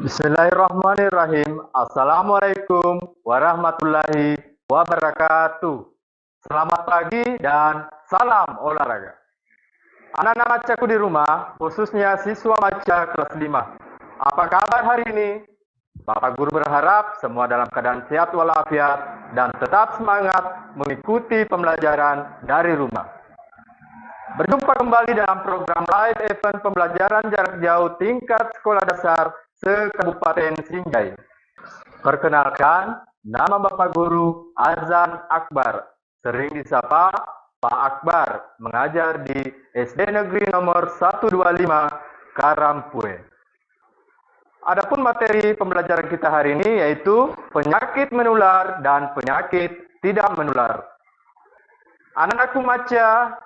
Bismillahirrahmanirrahim. Assalamualaikum warahmatullahi wabarakatuh. Selamat pagi dan salam olahraga. Anak-anak macaku di rumah, khususnya siswa maca kelas 5. Apa kabar hari ini? Bapak Guru berharap semua dalam keadaan sehat walafiat dan tetap semangat mengikuti pembelajaran dari rumah. Berjumpa kembali dalam program live event pembelajaran jarak jauh tingkat sekolah dasar se-Kabupaten Sinjai. Perkenalkan, nama Bapak Guru Azan Akbar, sering disapa Pak Akbar, mengajar di SD Negeri nomor 125 Karampue. Adapun materi pembelajaran kita hari ini yaitu penyakit menular dan penyakit tidak menular. Anak-anakku maca,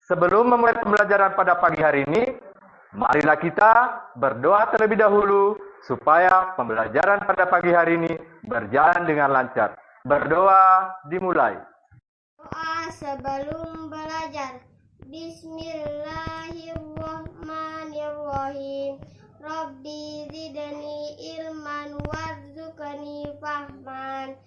sebelum memulai pembelajaran pada pagi hari ini, marilah kita berdoa terlebih dahulu supaya pembelajaran pada pagi hari ini berjalan dengan lancar. Berdoa dimulai. Doa sebelum belajar. Bismillahirrahmanirrahim. Rabbi zidni ilman warzuqni fahman.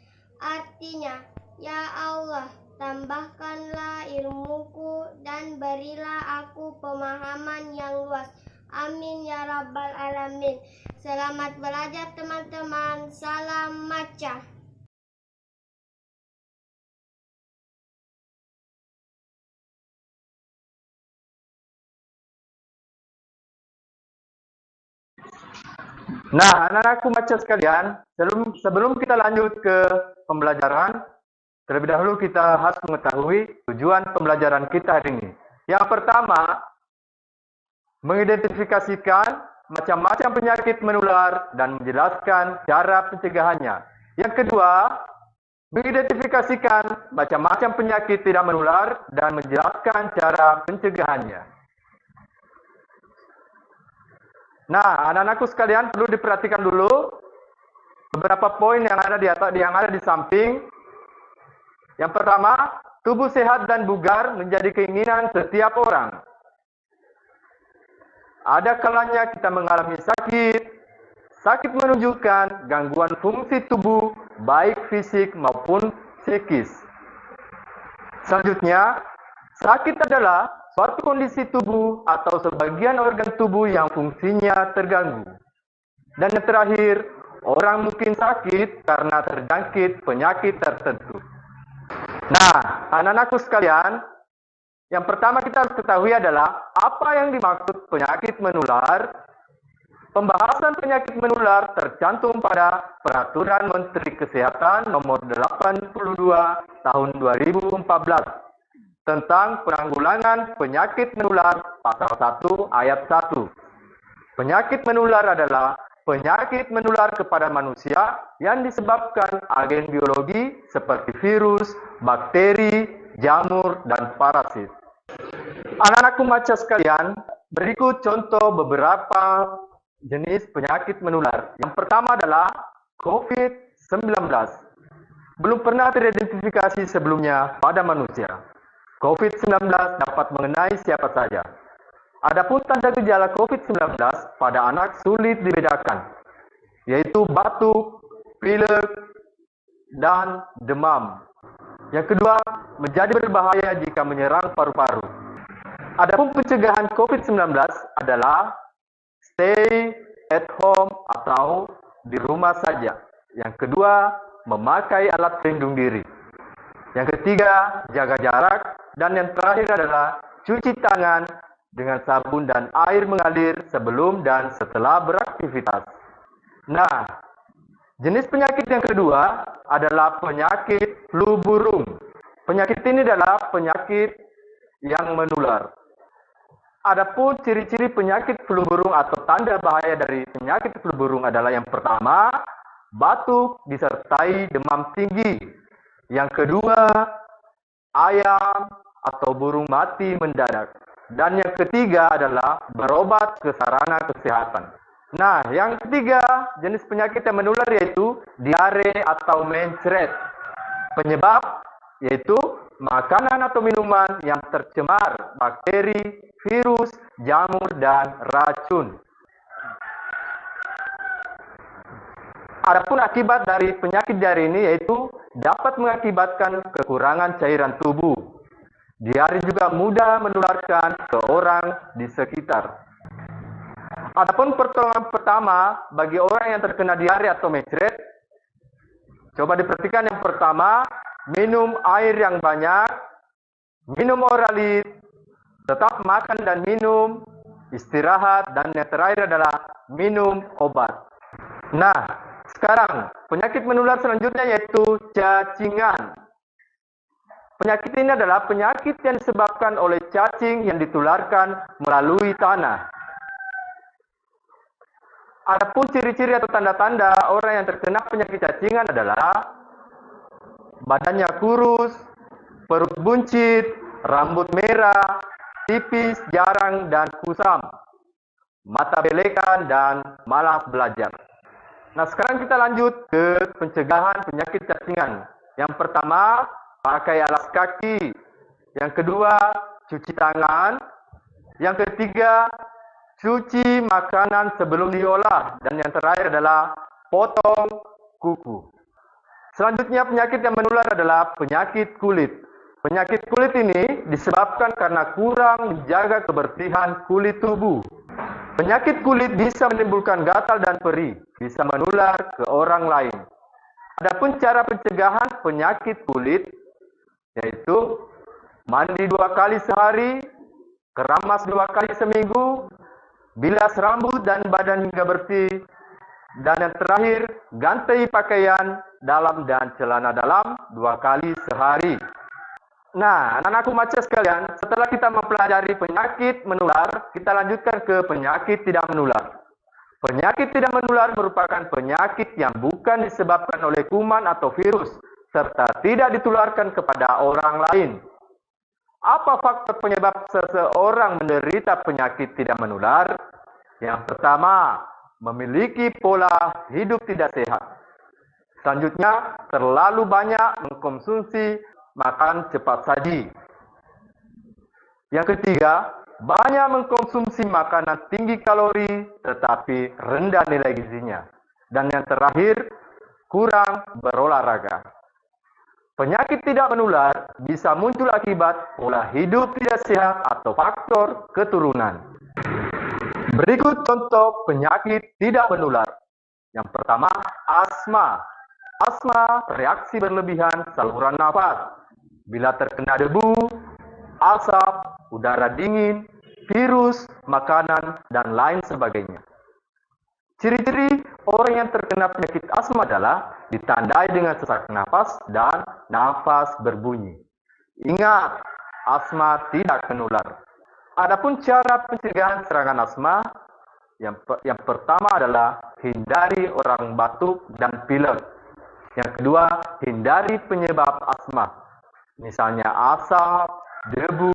Artinya, ya Allah, tambahkanlah ilmuku dan berilah aku pemahaman yang luas. Amin ya rabbal alamin. Selamat belajar teman-teman. Salam maca. Nah, anak-anakku maca sekalian, sebelum kita lanjut ke pembelajaran, terlebih dahulu kita harus mengetahui tujuan pembelajaran kita hari ini. Yang pertama, mengidentifikasikan macam-macam penyakit menular dan menjelaskan cara pencegahannya. Yang kedua, mengidentifikasikan macam-macam penyakit tidak menular dan menjelaskan cara pencegahannya. Nah, anak-anakku sekalian perlu diperhatikan dulu beberapa poin yang ada di samping. Yang pertama, tubuh sehat dan bugar menjadi keinginan setiap orang. Ada kalanya kita mengalami sakit. Sakit menunjukkan gangguan fungsi tubuh, baik fisik maupun psikis. Selanjutnya, sakit adalah suatu kondisi tubuh atau sebagian organ tubuh yang fungsinya terganggu. Dan yang terakhir, orang mungkin sakit karena terjangkit penyakit tertentu. Nah, anak-anakku sekalian, yang pertama kita harus ketahui adalah apa yang dimaksud penyakit menular. Pembahasan penyakit menular tercantum pada Peraturan Menteri Kesehatan Nomor 82 Tahun 2014 tentang penanggulangan penyakit menular pasal 1 ayat 1. Penyakit menular adalah penyakit menular kepada manusia yang disebabkan agen biologi seperti virus, bakteri, jamur, dan parasit. Anak-anakku maca sekalian, berikut contoh beberapa jenis penyakit menular. Yang pertama adalah COVID-19. Belum pernah teridentifikasi sebelumnya pada manusia. COVID-19 dapat mengenai siapa saja. Adapun tanda gejala COVID-19 pada anak sulit dibedakan, yaitu batuk, pilek, dan demam. Yang kedua, menjadi berbahaya jika menyerang paru-paru. Adapun pencegahan COVID-19 adalah stay at home atau di rumah saja. Yang kedua, memakai alat pelindung diri. Yang ketiga, jaga jarak. Dan yang terakhir adalah cuci tangan dengan sabun dan air mengalir sebelum dan setelah beraktivitas. Nah, jenis penyakit yang kedua adalah penyakit flu burung. Penyakit ini adalah penyakit yang menular. Adapun ciri-ciri penyakit flu burung atau tanda bahaya dari penyakit flu burung adalah yang pertama, batuk disertai demam tinggi. Yang kedua, ayam atau burung mati mendadak. Dan yang ketiga adalah berobat ke sarana kesehatan. Nah, yang ketiga jenis penyakit yang menular yaitu diare atau mencret. Penyebab yaitu makanan atau minuman yang tercemar bakteri, virus, jamur, dan racun. Adapun akibat dari penyakit diare ini yaitu dapat mengakibatkan kekurangan cairan tubuh. Diare juga mudah menularkan ke orang di sekitar. Adapun pertolongan pertama bagi orang yang terkena diare atau mecret, coba diperhatikan yang pertama, minum air yang banyak, minum oralit, tetap makan dan minum, istirahat, dan yang terakhir adalah minum obat. Nah, sekarang penyakit menular selanjutnya yaitu cacingan. Penyakit ini adalah penyakit yang disebabkan oleh cacing yang ditularkan melalui tanah. Adapun ciri-ciri atau tanda-tanda orang yang terkena penyakit cacingan adalah badannya kurus, perut buncit, rambut merah, tipis, jarang, dan kusam, mata belekan, dan malas belajar. Nah, sekarang kita lanjut ke pencegahan penyakit cacingan. Yang pertama, pakai alas kaki. Yang kedua, cuci tangan. Yang ketiga, cuci makanan sebelum diolah. Dan yang terakhir adalah potong kuku. Selanjutnya, penyakit yang menular adalah penyakit kulit. Penyakit kulit ini disebabkan karena kurang menjaga kebersihan kulit tubuh. Penyakit kulit bisa menimbulkan gatal dan perih, bisa menular ke orang lain. Adapun cara pencegahan penyakit kulit yaitu mandi 2 kali sehari, keramas 2 kali seminggu, bilas rambut dan badan hingga bersih, dan yang terakhir ganti pakaian dalam dan celana dalam 2 kali sehari. Nah, anak-anakku macet sekalian, setelah kita mempelajari penyakit menular, kita lanjutkan ke penyakit tidak menular. Penyakit tidak menular merupakan penyakit yang bukan disebabkan oleh kuman atau virus, serta tidak ditularkan kepada orang lain. Apa faktor penyebab seseorang menderita penyakit tidak menular? Yang pertama, memiliki pola hidup tidak sehat. Selanjutnya, terlalu banyak mengkonsumsi makan cepat saji. Yang ketiga, banyak mengkonsumsi makanan tinggi kalori tetapi rendah nilai gizinya. Dan yang terakhir, kurang berolahraga. Penyakit tidak menular bisa muncul akibat pola hidup tidak sehat atau faktor keturunan. Berikut contoh penyakit tidak menular. Yang pertama, asma. Asma, reaksi berlebihan saluran nafas. Bila terkena debu, asap, udara dingin, virus, makanan, dan lain sebagainya. Ciri-ciri orang yang terkena penyakit asma adalah ditandai dengan sesak nafas dan nafas berbunyi. Ingat, asma tidak menular. Adapun cara pencegahan serangan asma, yang pertama adalah hindari orang batuk dan pilek. Yang kedua, hindari penyebab asma. Misalnya asap, debu,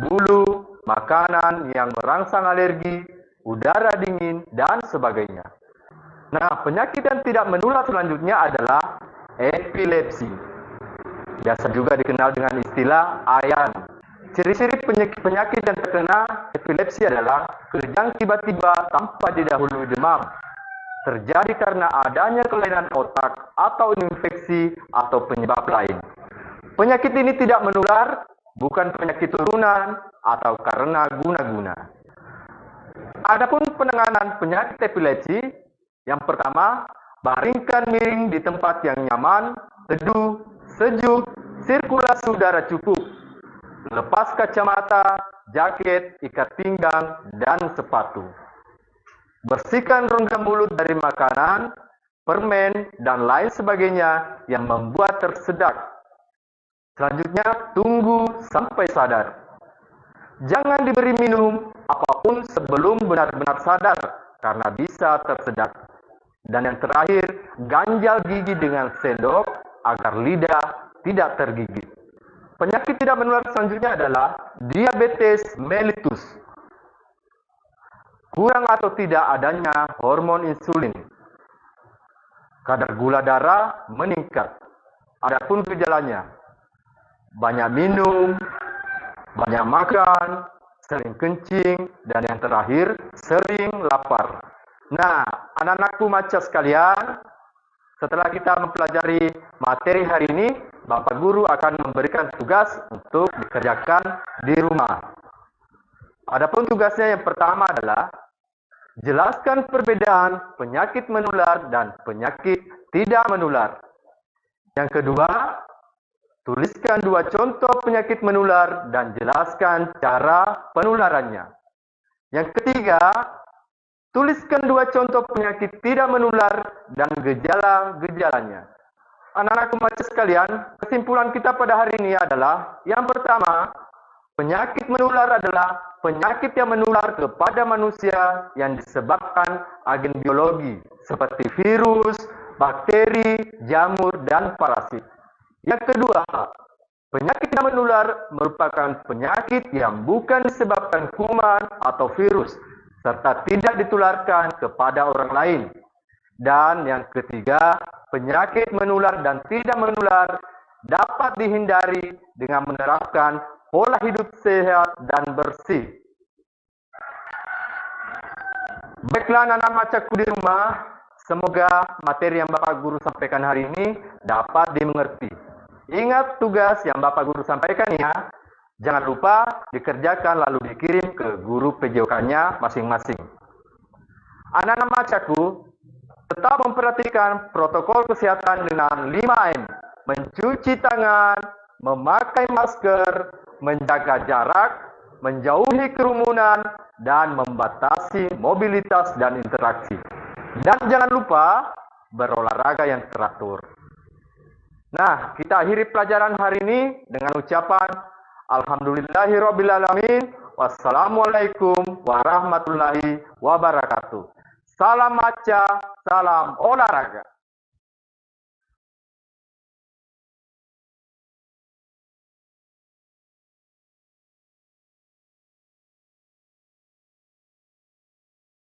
bulu, makanan yang merangsang alergi, udara dingin, dan sebagainya. Nah, penyakit yang tidak menular selanjutnya adalah epilepsi. Biasa juga dikenal dengan istilah ayan. Ciri-ciri penyakit yang terkena epilepsi adalah kejang tiba-tiba tanpa didahului demam. Terjadi karena adanya kelainan otak atau infeksi atau penyebab lain. Penyakit ini tidak menular, bukan penyakit turunan atau karena guna-guna. Adapun penanganan penyakit epilepsi, yang pertama, baringkan miring di tempat yang nyaman, teduh, sejuk, sirkulasi udara cukup. Lepas kacamata, jaket, ikat pinggang, dan sepatu. Bersihkan rongga mulut dari makanan, permen, dan lain sebagainya yang membuat tersedak. Selanjutnya, tunggu sampai sadar. Jangan diberi minum apapun sebelum benar-benar sadar, karena bisa tersedak. Dan yang terakhir, ganjal gigi dengan sendok agar lidah tidak tergigit. Penyakit tidak menular selanjutnya adalah diabetes mellitus. Kurang atau tidak adanya hormon insulin. Kadar gula darah meningkat. Adapun gejalanya, banyak minum, banyak makan, sering kencing, dan yang terakhir, sering lapar. Nah, anak-anakku macet sekalian, setelah kita mempelajari materi hari ini, Bapak Guru akan memberikan tugas untuk dikerjakan di rumah. Adapun tugasnya yang pertama adalah jelaskan perbedaan penyakit menular dan penyakit tidak menular. Yang kedua, tuliskan 2 contoh penyakit menular dan jelaskan cara penularannya. Yang ketiga, tuliskan 2 contoh penyakit tidak menular dan gejala-gejalanya. Anak-anak remaja sekalian, kesimpulan kita pada hari ini adalah yang pertama, penyakit menular adalah penyakit yang menular kepada manusia yang disebabkan agen biologi seperti virus, bakteri, jamur, dan parasit. Yang kedua, penyakit yang menular merupakan penyakit yang bukan disebabkan kuman atau virus, serta tidak ditularkan kepada orang lain. Dan yang ketiga, penyakit menular dan tidak menular dapat dihindari dengan menerapkan pola hidup sehat dan bersih. Baiklah anak-anak macaku di rumah, semoga materi yang Bapak Guru sampaikan hari ini dapat dimengerti. Ingat tugas yang Bapak Guru sampaikan ya. Jangan lupa dikerjakan lalu dikirim ke guru PJOK-nya masing-masing. Anak-anak macaku, tetap memperhatikan protokol kesehatan dengan 5M. Mencuci tangan, memakai masker, menjaga jarak, menjauhi kerumunan, dan membatasi mobilitas dan interaksi. Dan jangan lupa berolahraga yang teratur. Nah, kita akhiri pelajaran hari ini dengan ucapan Alhamdulillahirrabbilalamin. Wassalamualaikum warahmatullahi wabarakatuh. Salam maca, salam olahraga.